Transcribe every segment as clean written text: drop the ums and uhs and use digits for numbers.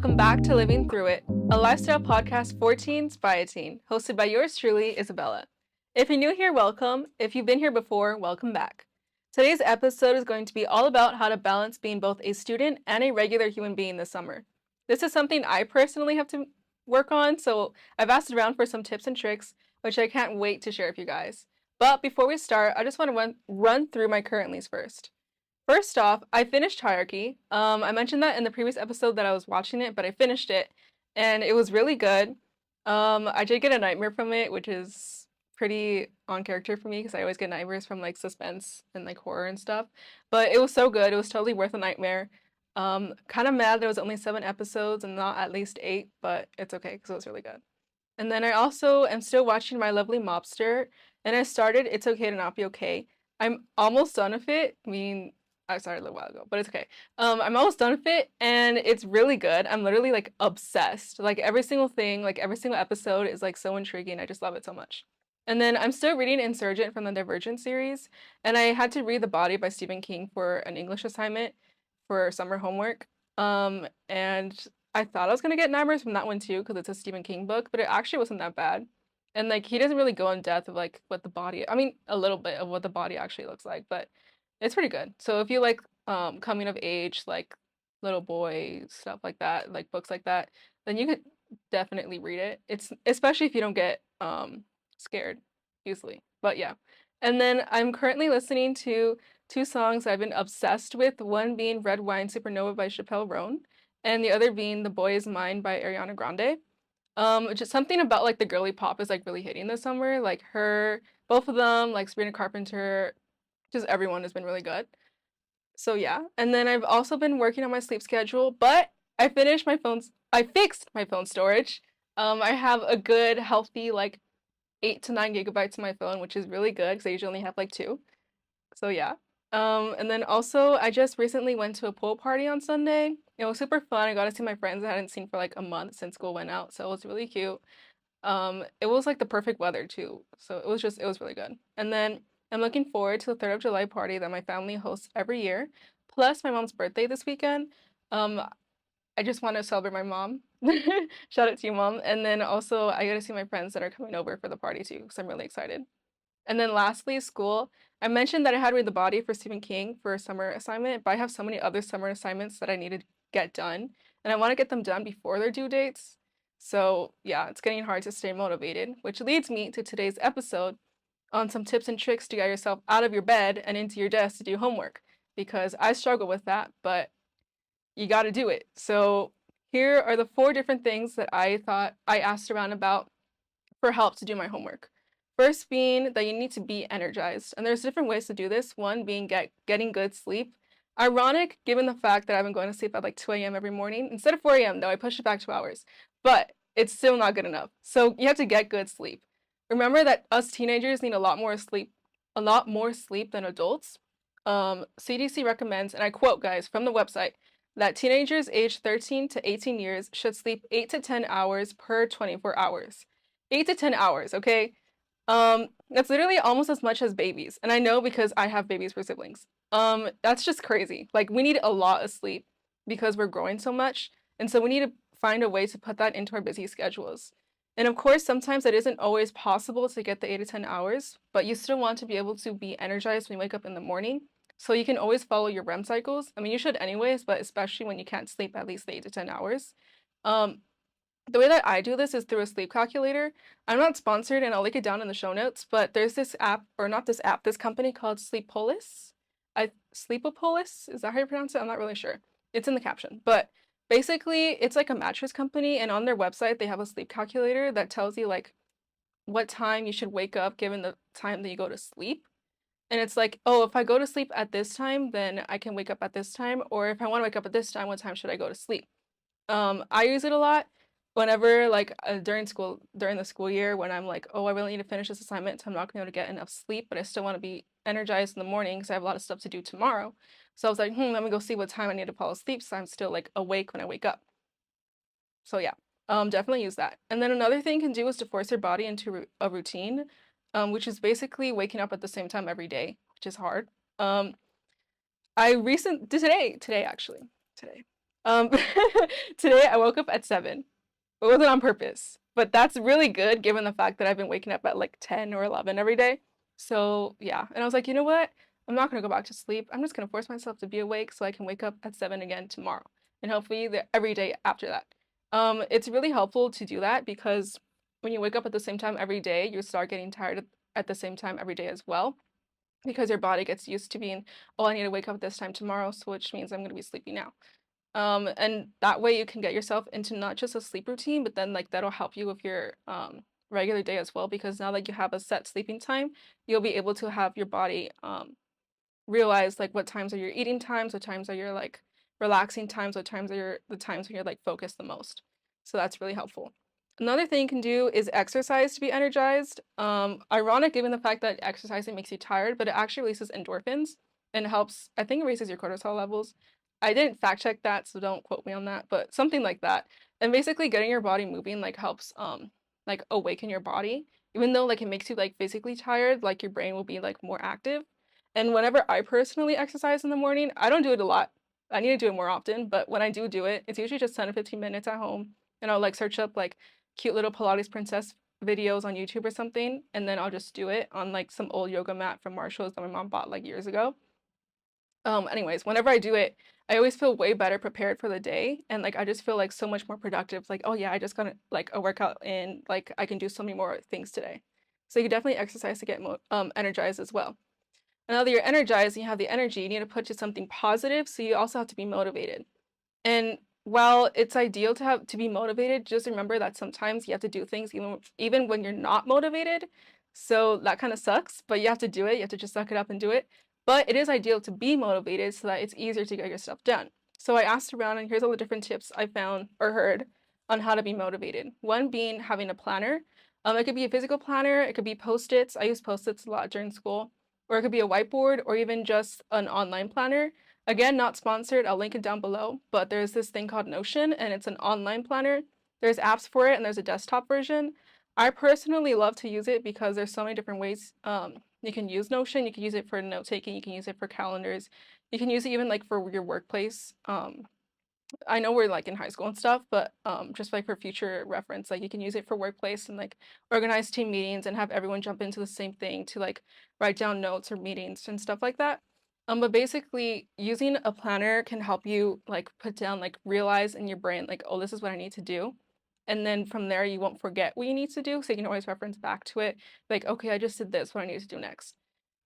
welcome back to Living Through It, a lifestyle podcast for teens by a teen, hosted by yours truly, Isabella. If you're new here, welcome. If you've been here before, welcome back. Today's episode is going to be all about how to balance being both a student and a regular human being this summer. This is something I personally have to work on, so I've asked around for some tips and tricks, which I can't wait to share with you guys. But before we start, I just want to run through my currentlies first. First off, I finished Hierarchy. I mentioned that in the previous episode that I was watching it, but I finished it, and it was really good. I did get a nightmare from it, which is pretty on character for me because I always get nightmares from like suspense and like horror and stuff. But it was so good; it was totally worth a nightmare. Kind of mad there was only 7 episodes and not at least 8, but it's okay because it was really good. And then I also am still watching My Lovely Mobster, and I started It's Okay to Not Be Okay. I'm almost done with it. I mean, I started a little while ago, but it's okay. I'm almost done with it, and it's really good. I'm literally like obsessed. Like every single thing, like every single episode is like so intriguing. I just love it so much. And then I'm still reading Insurgent from the Divergent series, and I had to read The Body by Stephen King for an English assignment for summer homework. And I thought I was gonna get nightmares from that one too, because it's a Stephen King book, but it actually wasn't that bad. And like he doesn't really go in depth of like what the body, I mean a little bit of what the body actually looks like, but it's pretty good. So if you like coming of age, like little boy stuff like that, like books like that, then you could definitely read it. It's especially if you don't get scared easily. But yeah. And then I'm currently listening to 2 songs I've been obsessed with, one being Red Wine Supernova by Chappelle Roan, and the other being The Boy Is Mine by Ariana Grande. Just something about like the girly pop is like really hitting this summer. Like her, both of them, like Sabrina Carpenter, just everyone has been really good. So yeah. And then I've also been working on my sleep schedule, but I fixed my phone storage. I have a good healthy like 8 to 9 gigabytes on my phone, which is really good because I usually only have like 2. So yeah. And then also I just recently went to a pool party on Sunday. It was super fun. I got to see my friends I hadn't seen for like a month since school went out, so it was really cute. It was like the perfect weather too, so it was really good. And then I'm looking forward to the 3rd of July party that my family hosts every year, plus my mom's birthday this weekend. Um, I just want to celebrate my mom. Shout out to you, mom. And then also I get to see my friends that are coming over for the party too, because I'm really excited. And then lastly, school. I mentioned that I had to read The Body for Stephen King for a summer assignment, but I have so many other summer assignments that I need to get done, and I want to get them done before their due dates. So, yeah, it's getting hard to stay motivated, which leads me to today's episode on some tips and tricks to get yourself out of your bed and into your desk to do homework, because I struggle with that, but you got to do it. So, here are the 4 different things that I thought I asked around about for help to do my homework. First being that you need to be energized. And there's different ways to do this. One being getting good sleep. Ironic given the fact that I've been going to sleep at like 2 a.m. every morning. Instead of 4 a.m. though, I pushed it back 2 hours. But it's still not good enough. So you have to get good sleep. Remember that us teenagers need a lot more sleep than adults. CDC recommends, and I quote guys from the website, that teenagers aged 13 to 18 years should sleep 8 to 10 hours per 24 hours. 8 to 10 hours, okay? That's literally almost as much as babies. And I know because I have babies for siblings. That's just crazy. Like we need a lot of sleep because we're growing so much. And so we need to find a way to put that into our busy schedules. And of course, sometimes it isn't always possible to get the 8 to 10 hours, but you still want to be able to be energized when you wake up in the morning. So you can always follow your REM cycles. I mean, you should anyways, but especially when you can't sleep at least 8 to 10 hours. Um, the way that I do this is through a sleep calculator. I'm not sponsored and I'll link it down in the show notes, but there's this app, or not this app, this company called Sleepolis. Sleepopolis, is that how you pronounce it? I'm not really sure. It's in the caption. But basically, it's like a mattress company, and on their website, they have a sleep calculator that tells you like what time you should wake up given the time that you go to sleep. And it's like, oh, if I go to sleep at this time, then I can wake up at this time. Or if I want to wake up at this time, what time should I go to sleep? I use it a lot whenever like during the school year when I'm like, oh, I really need to finish this assignment, so I'm not going to be able to get enough sleep, but I still want to be energized in the morning because I have a lot of stuff to do tomorrow. So I was like, let me go see what time I need to fall asleep so I'm still like awake when I wake up. So yeah, definitely use that. And then another thing you can do is to force your body into a routine, which is basically waking up at the same time every day, which is hard. I recent today actually today. Um, today I woke up at 7. It wasn't on purpose, but that's really good given the fact that I've been waking up at like 10 or 11 every day. So yeah, and I was like, you know what? I'm not gonna go back to sleep. I'm just gonna force myself to be awake so I can wake up at 7 again tomorrow, and hopefully every day after that. It's really helpful to do that because when you wake up at the same time every day, you start getting tired at the same time every day as well, because your body gets used to being, oh, I need to wake up at this time tomorrow, so which means I'm gonna be sleepy now. And that way you can get yourself into not just a sleep routine, but then like that'll help you with your regular day as well, because now that you have a set sleeping time, you'll be able to have your body realize like what times are your eating times, what times are your like relaxing times, what times are the times when you're like focused the most. So that's really helpful. Another thing you can do is exercise to be energized. Ironic given the fact that exercising makes you tired, but it actually releases endorphins and helps, I think it raises your cortisol levels. I didn't fact check that, so don't quote me on that, but something like that. And basically getting your body moving like helps like awaken your body. Even though like it makes you like physically tired, like your brain will be like more active. And whenever I personally exercise in the morning, I don't do it a lot. I need to do it more often, but when I do it, it's usually just 10 to 15 minutes at home. And I'll like search up like cute little Pilates princess videos on YouTube or something, and then I'll just do it on like some old yoga mat from Marshall's that my mom bought like years ago. Anyways, whenever I do it, I always feel way better prepared for the day, and like I just feel like so much more productive. Like, oh yeah, I just got like a workout in, like I can do so many more things today. So you definitely exercise to get energized as well. And now that you're energized and you have the energy, you need to put to something positive, so you also have to be motivated. And while it's ideal to have to be motivated, just remember that sometimes you have to do things even when you're not motivated. So that kind of sucks, but you have to do it. You have to just suck it up and do it. But it is ideal to be motivated so that it's easier to get your stuff done. So I asked around, and here's all the different tips I found or heard on how to be motivated. One being having a planner. It could be a physical planner, it could be post-its. I use post-its a lot during school, or it could be a whiteboard, or even just an online planner. Again, not sponsored. I'll link it down below. But there's this thing called Notion, and it's an online planner. There's apps for it, and there's a desktop version. I personally love to use it because there's so many different ways you can use Notion. You can use it for note taking. You can use it for calendars. You can use it even like for your workplace. I know we're like in high school and stuff, but just like for future reference, like you can use it for workplace and like organize team meetings and have everyone jump into the same thing to like write down notes or meetings and stuff like that. But basically, using a planner can help you like put down, like realize in your brain, like, oh, this is what I need to do. And then from there, you won't forget what you need to do. So you can always reference back to it. Like, okay, I just did this, what I need to do next.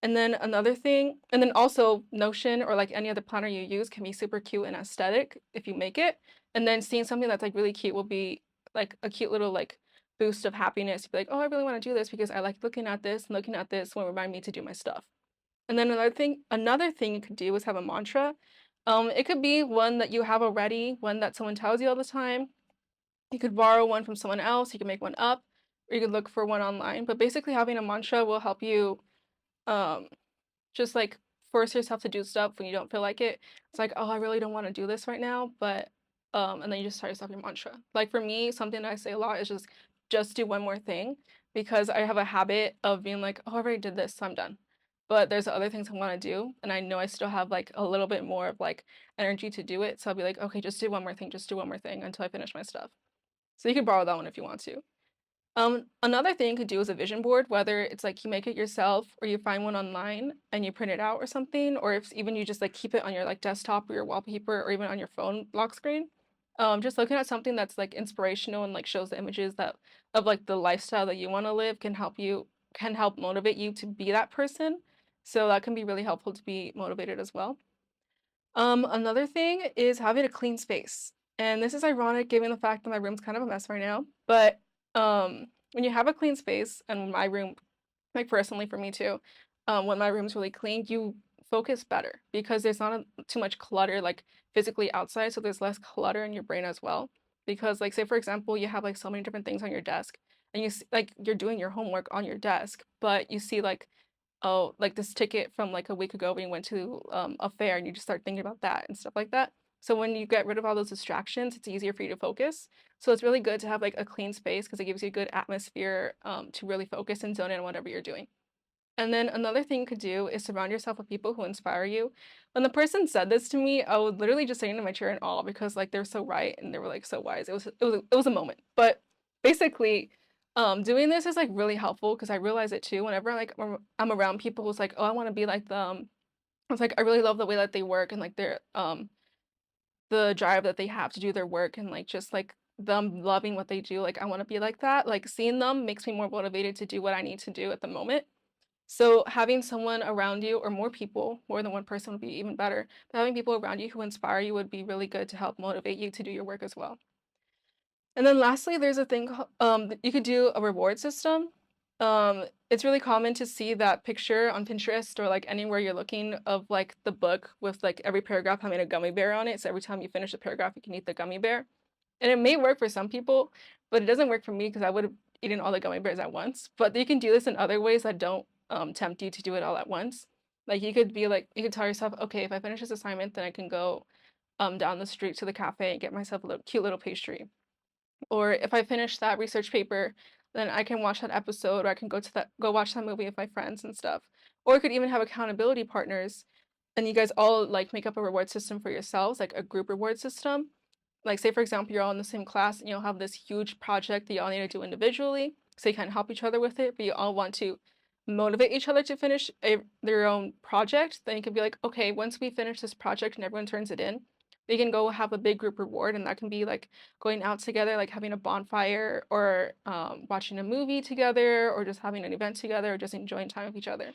And then another thing, and then also Notion or like any other planner you use can be super cute and aesthetic if you make it. And then seeing something that's like really cute will be like a cute little like boost of happiness. You'd be like, oh, I really want to do this because I like looking at this, and looking at this will remind me to do my stuff. And then another thing you could do is have a mantra. It could be one that you have already, one that someone tells you all the time. You could borrow one from someone else, you can make one up, or you could look for one online. But basically having a mantra will help you um just like force yourself to do stuff when you don't feel like it. It's like, oh, I really don't want to do this right now, but and then you just tell yourself your mantra. Like for me, something that I say a lot is just do one more thing, because I have a habit of being like, oh, I already did this, so I'm done. But there's other things I want to do, and I know I still have like a little bit more of like energy to do it. So I'll be like, okay, just do one more thing, just do one more thing until I finish my stuff. So you can borrow that one if you want to. Another thing you could do is a vision board, whether it's like you make it yourself or you find one online and you print it out or something, or if even you just like keep it on your like desktop or your wallpaper or even on your phone lock screen. Just looking at something that's like inspirational and like shows the images that of like the lifestyle that you want to live can help motivate you to be that person. So that can be really helpful to be motivated as well. Another thing is having a clean space. And this is ironic given the fact that my room's kind of a mess right now. But when you have a clean space, and my room, like personally for me too, when my room's really clean, you focus better because there's not too much clutter like physically outside, so there's less clutter in your brain as well. Because like say for example, you have like so many different things on your desk, and like you're doing your homework on your desk, but you see like, oh, like this ticket from like a week ago when you went to a fair, and you just start thinking about that and stuff like that. So when you get rid of all those distractions, it's easier for you to focus. So it's really good to have like a clean space because it gives you a good atmosphere to really focus and zone in on whatever you're doing. And then another thing you could do is surround yourself with people who inspire you. When the person said this to me, I was literally just sitting in my chair in awe because like they're so right and they were like so wise. It was a moment. But basically, doing this is like really helpful because I realize it too. Whenever like I'm around people who's like, oh, I want to be like them. It's like I really love the way that they work and like their the drive that they have to do their work and like just like them loving what they do. Like I want to be like that. Like seeing them makes me more motivated to do what I need to do at the moment. So having someone around you or more people, more than one person would be even better. But having people around you who inspire you would be really good to help motivate you to do your work as well. And then lastly, there's a thing you could do a reward system. It's really common to see that picture on Pinterest or like anywhere you're looking of like the book with like every paragraph having a gummy bear on it. So every time you finish a paragraph, you can eat the gummy bear. And it may work for some people, but it doesn't work for me because I would have eaten all the gummy bears at once. But you can do this in other ways that don't tempt you to do it all at once. Like you could be like, you could tell yourself, okay, if I finish this assignment, then I can go down the street to the cafe and get myself a little cute little pastry. Or if I finish that research paper, then I can watch that episode or I can go watch that movie with my friends and stuff. Or you could even have accountability partners and you guys all like make up a reward system for yourselves, like a group reward system. Like say for example, you're all in the same class and you'll have this huge project that you all need to do individually. So you can help each other with it, but you all want to motivate each other to finish their own project. Then you can be like, okay, once we finish this project and everyone turns it in, we can go have a big group reward, and that can be like going out together, like having a bonfire or watching a movie together, or just having an event together, or just enjoying time with each other.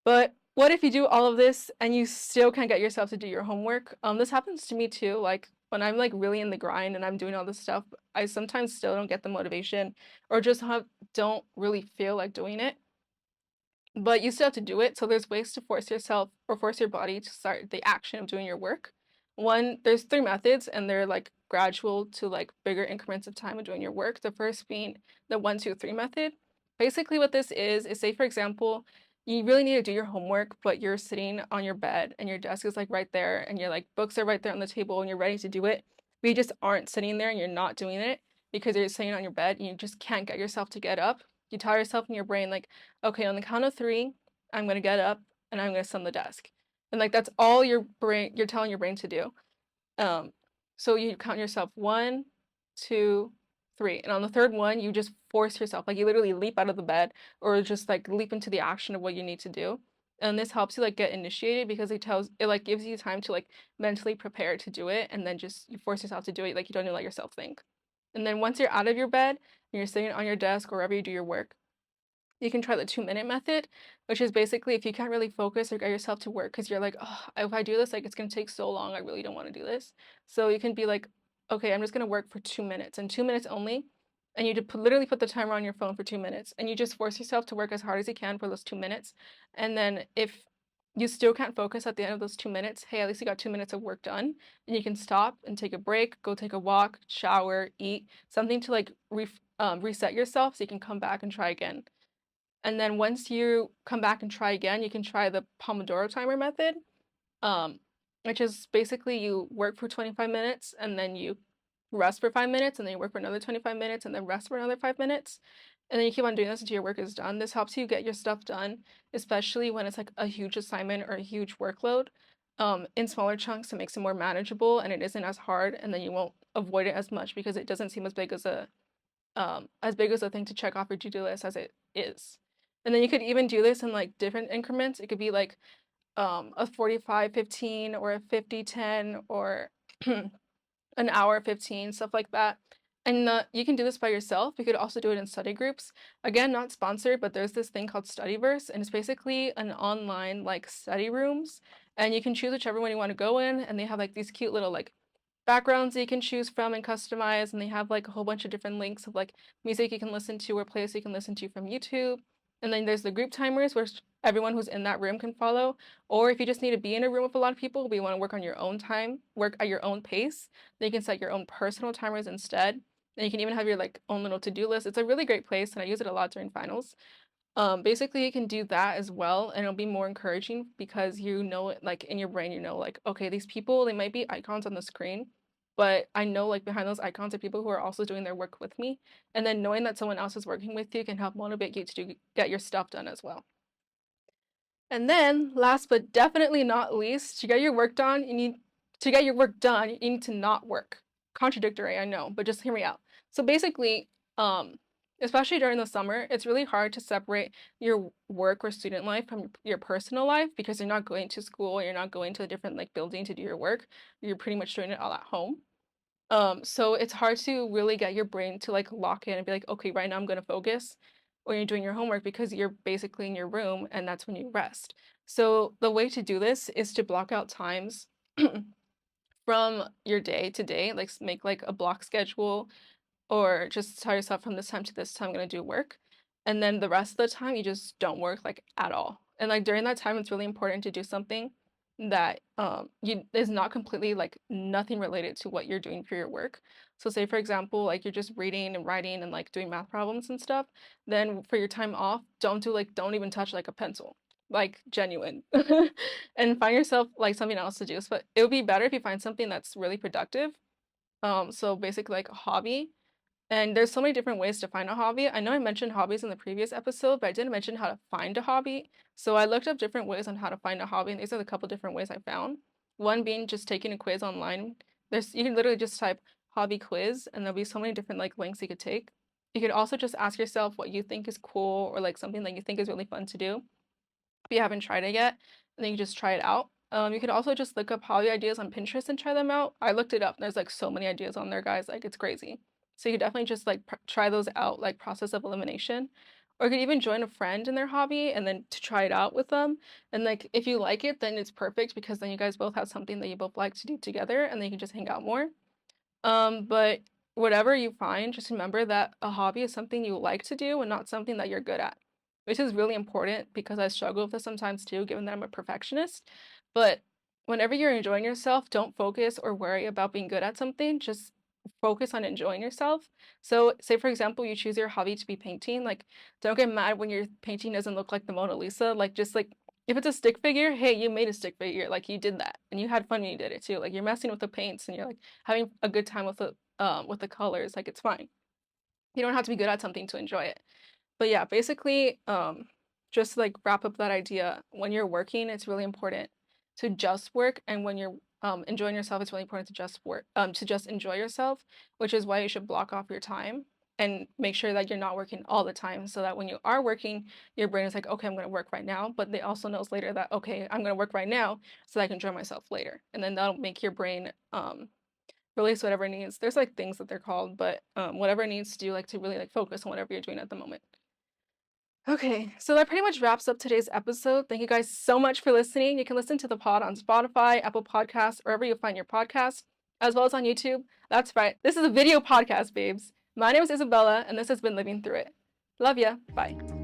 But what if you do all of this and you still can't get yourself to do your homework? This happens to me too. Like when I'm like really in the grind and I'm doing all this stuff, I sometimes still don't get the motivation or just don't really feel like doing it. But you still have to do it. So there's ways to force yourself or force your body to start the action of doing your work. One, there's three methods and they're like gradual to like bigger increments of time of doing your work. The first being the 1, 2, 3 method. Basically what this is say for example, you really need to do your homework, but you're sitting on your bed and your desk is like right there and your like books are right there on the table and you're ready to do it. But you just aren't sitting there and you're not doing it because you're sitting on your bed and you just can't get yourself to get up. You tell yourself in your brain like, okay, on the count of three, I'm gonna get up and I'm gonna sit on the desk. And like that's all you're telling your brain to do. Um, so you count yourself 1, 2, 3. And on the third one, you just force yourself, like you literally leap out of the bed or just like leap into the action of what you need to do. And this helps you like get initiated because it like gives you time to like mentally prepare to do it and then just you force yourself to do it, like you don't even let yourself think. And then once you're out of your bed and you're sitting on your desk or wherever you do your work, you can try the 2 minute method, which is basically if you can't really focus or get yourself to work because you're like, oh, if I do this, like it's gonna take so long. I really don't want to do this. So you can be like, okay, I'm just gonna work for 2 minutes and 2 minutes only. And you just literally put the timer on your phone for 2 minutes and you just force yourself to work as hard as you can for those 2 minutes. And then if you still can't focus at the end of those 2 minutes, hey, at least you got 2 minutes of work done. And you can stop and take a break, go take a walk, shower, eat, something to like reset yourself so you can come back and try again. And then once you come back and try again, you can try the Pomodoro timer method, um, which is basically you work for 25 minutes and then you rest for 5 minutes and then you work for another 25 minutes and then rest for another 5 minutes. And then you keep on doing this until your work is done. This helps you get your stuff done, especially when it's like a huge assignment or a huge workload. In smaller chunks, it makes it more manageable and it isn't as hard, and then you won't avoid it as much because it doesn't seem as big as a thing to check off your to-do list as it is. And then you could even do this in like different increments. It could be like a 45-15 or a 50-10 or an hour 15, stuff like that. And you can do this by yourself. You could also do it in study groups. Again, not sponsored, but there's this thing called Studyverse, and it's basically an online like study rooms. And you can choose whichever one you want to go in, and they have like these cute little like backgrounds that you can choose from and customize, and they have like a whole bunch of different links of like music you can listen to or playlists you can listen to from YouTube. And then there's the group timers where everyone who's in that room can follow. Or if you just need to be in a room with a lot of people, but you want to work on your own time, work at your own pace, then you can set your own personal timers instead. And you can even have your like own little to-do list. It's a really great place and I use it a lot during finals. Basically you can do that as well and it'll be more encouraging because you know it like in your brain, you know, like, okay, these people, they might be icons on the screen, but I know like behind those icons are people who are also doing their work with me. And then knowing that someone else is working with you can help motivate you to get your stuff done as well. And then last but definitely not least, to get your work done, you need to not work. Contradictory, I know, but just hear me out. So basically, especially during the summer, it's really hard to separate your work or student life from your personal life because you're not going to school, you're not going to a different like building to do your work. You're pretty much doing it all at home. So it's hard to really get your brain to like lock in and be like, okay, right now I'm gonna focus when you're doing your homework because you're basically in your room and that's when you rest. So the way to do this is to block out times from your day to day, like make like a block schedule or just tell yourself from this time to this time I'm gonna do work. And then the rest of the time you just don't work like at all. And like during that time it's really important to do something that you is not completely like nothing related to what you're doing for your work. So say for example, like you're just reading and writing and like doing math problems and stuff, then for your time off, don't even touch like a pencil. Like genuine. And find yourself like something else to do. So it would be better if you find something that's really productive. So basically like a hobby, and there's so many different ways to find a hobby. I know I mentioned hobbies in the previous episode, but I didn't mention how to find a hobby. So I looked up different ways on how to find a hobby, and these are the couple different ways I found. One being just taking a quiz online. You can literally just type hobby quiz, and there'll be so many different like links you could take. You could also just ask yourself what you think is cool or like something that you think is really fun to do if you haven't tried it yet, and then you just try it out. You could also just look up hobby ideas on Pinterest and try them out. I looked it up. And there's like so many ideas on there, guys. Like it's crazy. So you could definitely just like try those out, like process of elimination, or you could even join a friend in their hobby and then to try it out with them. And like if you like it, then it's perfect because then you guys both have something that you both like to do together, and then you can just hang out more. But whatever you find, just remember that a hobby is something you like to do and not something that you're good at, which is really important because I struggle with this sometimes too, given that I'm a perfectionist. But whenever you're enjoying yourself, don't focus or worry about being good at something. Just focus on enjoying yourself. So, say for example, you choose your hobby to be painting. Like, don't get mad when your painting doesn't look like the Mona Lisa. Like, just like if it's a stick figure, hey, you made a stick figure. Like, you did that, and you had fun when you did it too. Like, you're messing with the paints, and you're like having a good time with the colors. Like, it's fine. You don't have to be good at something to enjoy it. But yeah, basically, just like wrap up that idea. When you're working, it's really important to just work, and when you're enjoying yourself, it's really important to just to just enjoy yourself, which is why you should block off your time and make sure that you're not working all the time, so that when you are working, your brain is like, okay, I'm gonna work right now, but they also knows later that okay, I'm gonna work right now so that I can enjoy myself later, and then that'll make your brain release whatever it needs. There's like things that they're called, but whatever it needs to do, like to really like focus on whatever you're doing at the moment. Okay, so that pretty much wraps up today's episode. Thank you guys so much for listening. You can listen to the pod on Spotify, Apple Podcasts, wherever you find your podcast, as well as on YouTube. That's right. This is a video podcast, babes. My name is Isabella, and this has been Living Through It. Love ya. Bye.